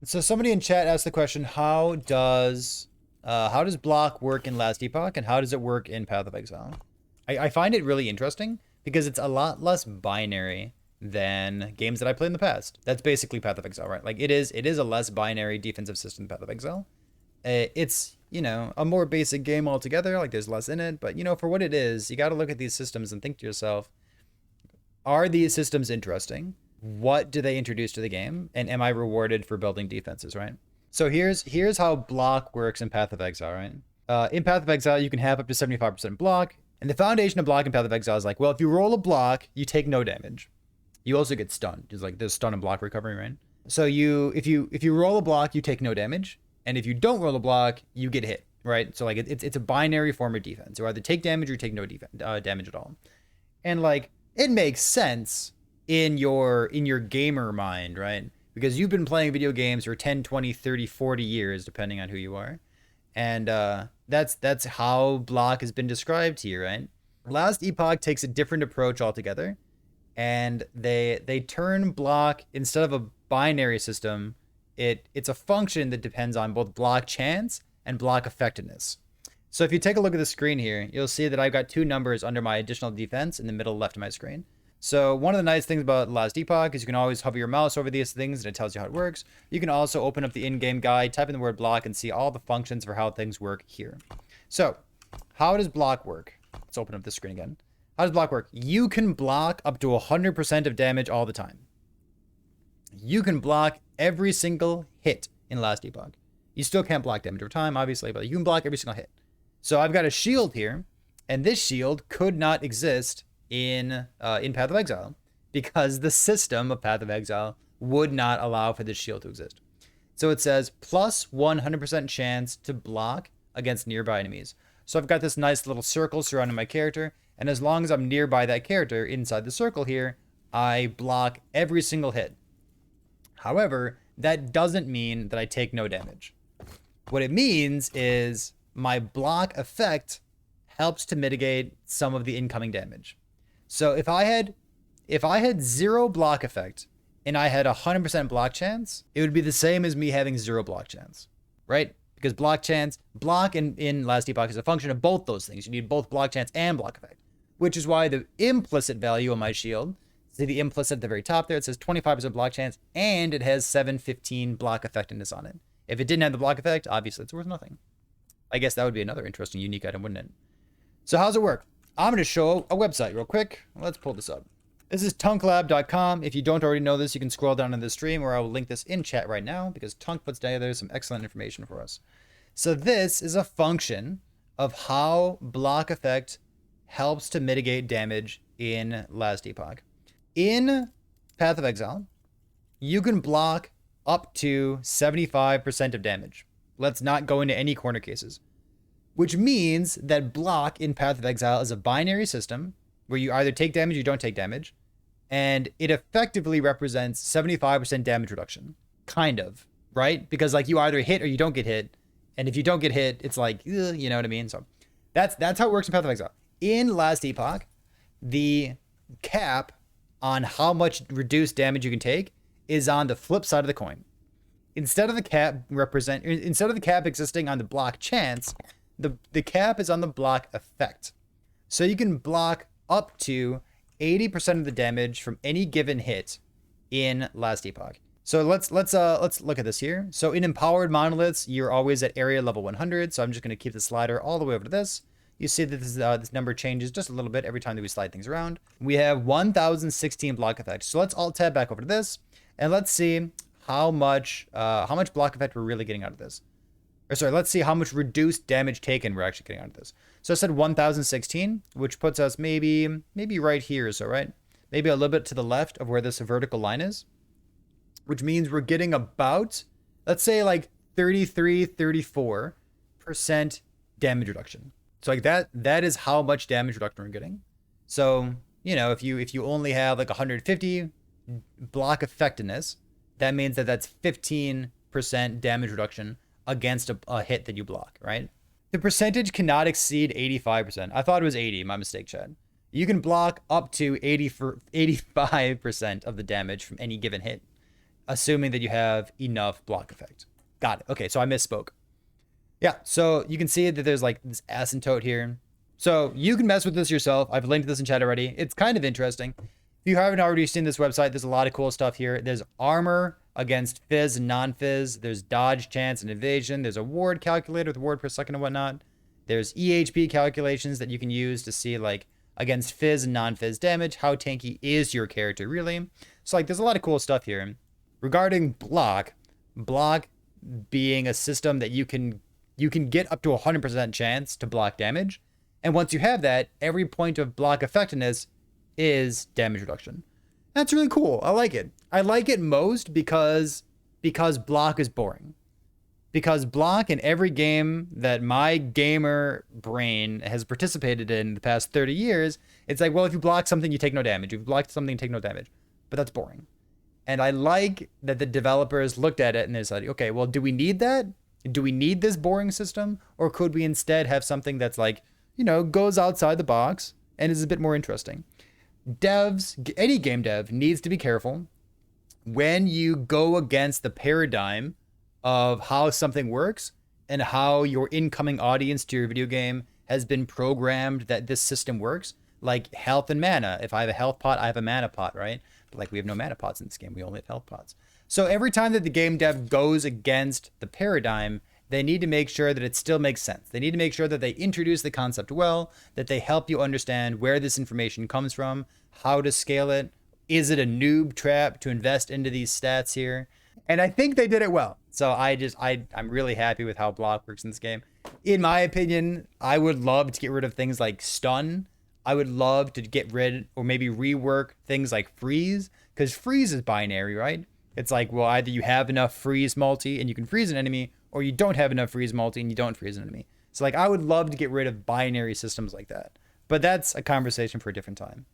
So somebody in chat asked the question, how does block work in Last Epoch and how does it work in Path of Exile? I find it really interesting because it's a lot less binary than games that I played in the past. That's basically Path of Exile, right? Like it is a less binary defensive system than Path of Exile. It's, a more basic game altogether. Like there's less in it, but for what it is, you got to look at these systems and think to yourself, are these systems interesting? What do they introduce to the game? And am I rewarded for building defenses, right? So here's how block works in Path of Exile, right? In Path of Exile, you can have up to 75% block. And the foundation of block in Path of Exile is like, well, if you roll a block, you take no damage. You also get stunned. It's like there's stun and block recovery, right? So if you roll a block, you take no damage. And if you don't roll a block, you get hit, right? So like it's a binary form of defense. You either take damage or you take no damage at all. And like it makes sense in your gamer mind, right? Because you've been playing video games for 10, 20, 30, 40 years, depending on who you are. And that's how block has been described here, right? Last Epoch takes a different approach altogether. And they turn block, instead of a binary system, it's a function that depends on both block chance and block effectiveness. So if you take a look at the screen here, you'll see that I've got two numbers under my additional defense in the middle left of my screen. So one of the nice things about Last Epoch is you can always hover your mouse over these things and it tells you how it works. You can also open up the in-game guide, type in the word block, and see all the functions for how things work here. So how does block work? Let's open up the screen again. How does block work? You can block up to 100% of damage all the time. You can block every single hit in Last Epoch. You still can't block damage over time, obviously, but you can block every single hit. So I've got a shield here, and this shield could not exist in Path of Exile because the system of Path of Exile would not allow for this shield to exist. So it says plus 100% chance to block against nearby enemies. So I've got this nice little circle surrounding my character, and as long as I'm nearby that character inside the circle here, I block every single hit. However, that doesn't mean that I take no damage. What it means is my block effect helps to mitigate some of the incoming damage. So if I had 0 block effect and I had 100% block chance, it would be the same as me having 0 block chance, right? Because block in Last Epoch is a function of both those things. You need both block chance and block effect, which is why the implicit value of my shield, see the implicit at the very top there, it says 25% block chance and it has 715 block effectiveness on it. If it didn't have the block effect, obviously it's worth nothing. I guess that would be another interesting unique item, wouldn't it? So how's it work? I'm going to show a website real quick. Let's pull this up. This is tunklab.com. If you don't already know this, you can scroll down to the stream where I will link this in chat right now because Tunk puts together some excellent information for us. So this is a function of how block effect helps to mitigate damage in Last Epoch. In Path of Exile, you can block up to 75% of damage. Let's not go into any corner cases. Which means that block in Path of Exile is a binary system where you either take damage or you don't take damage. And it effectively represents 75% damage reduction. Kind of, right? Because like you either hit or you don't get hit. And if you don't get hit, it's like, you know what I mean? So that's how it works in Path of Exile. In Last Epoch, the cap on how much reduced damage you can take is on the flip side of the coin. Instead of the cap existing on the block chance, the cap is on the block effect. So you can block up to 80% of the damage from any given hit in Last Epoch. So let's look at this here. So in empowered monoliths, you're always at area level 100. So I'm just going to keep the slider all the way over to this. You see that this number changes just a little bit every time that we slide things around. We have 1016 block effect. So let's alt tab back over to this and let's see how much block effect we're really getting out of this. Or sorry, let's see how much reduced damage taken we're actually getting out of this. So I said 1016, which puts us maybe right here. So right, maybe a little bit to the left of where this vertical line is, which means we're getting about, let's say like 33, 34% damage reduction. So like that is how much damage reduction we're getting. So, if you only have like 150 block effectiveness, that means that that's 15% damage reduction against a hit that you block, right? The percentage cannot exceed 85%. I thought it was 80, my mistake, Chad. You can block up to 85% of the damage from any given hit. assuming that you have enough block effect. Got it. Okay, so I misspoke. Yeah, so you can see that there's like this asymptote here. So you can mess with this yourself. I've linked this in chat already. It's kind of interesting. If you haven't already seen this website, there's a lot of cool stuff here. There's armor against fizz and non-fizz. There's dodge, chance, and evasion. There's a ward calculator with ward per second and whatnot. There's EHP calculations that you can use to see like against fizz and non-fizz damage, how tanky is your character really. So like there's a lot of cool stuff here. Regarding block being a system that you can get up to a 100% chance to block damage. And once you have that, every point of block effectiveness is damage reduction. That's really cool. I like it. I like it most because block is boring. Because block in every game that my gamer brain has participated in the past 30 years, it's like, well, if you block something, you take no damage. If you block something, you take no damage. But that's boring. And I like that the developers looked at it and they said, okay, well, do we need that? Do we need this boring system? Or could we instead have something that's like, you know, goes outside the box and is a bit more interesting? Devs, any game dev needs to be careful when you go against the paradigm of how something works and how your incoming audience to your video game has been programmed that this system works. Like health and mana. If I have a health pot, I have a mana pot, right? But like we have no mana pots in this game. We only have health pots. So every time that the game dev goes against the paradigm, they need to make sure that it still makes sense. They need to make sure that they introduce the concept well, that they help you understand where this information comes from, how to scale it. Is it a noob trap to invest into these stats here? And I think they did it well. So I'm really happy with how block works in this game. In my opinion, I would love to get rid of things like stun. I would love to get rid or maybe rework things like freeze, because freeze is binary, right? It's like, well, either you have enough freeze multi and you can freeze an enemy, or you don't have enough freeze multi and you don't freeze an enemy. So like, I would love to get rid of binary systems like that. But that's a conversation for a different time.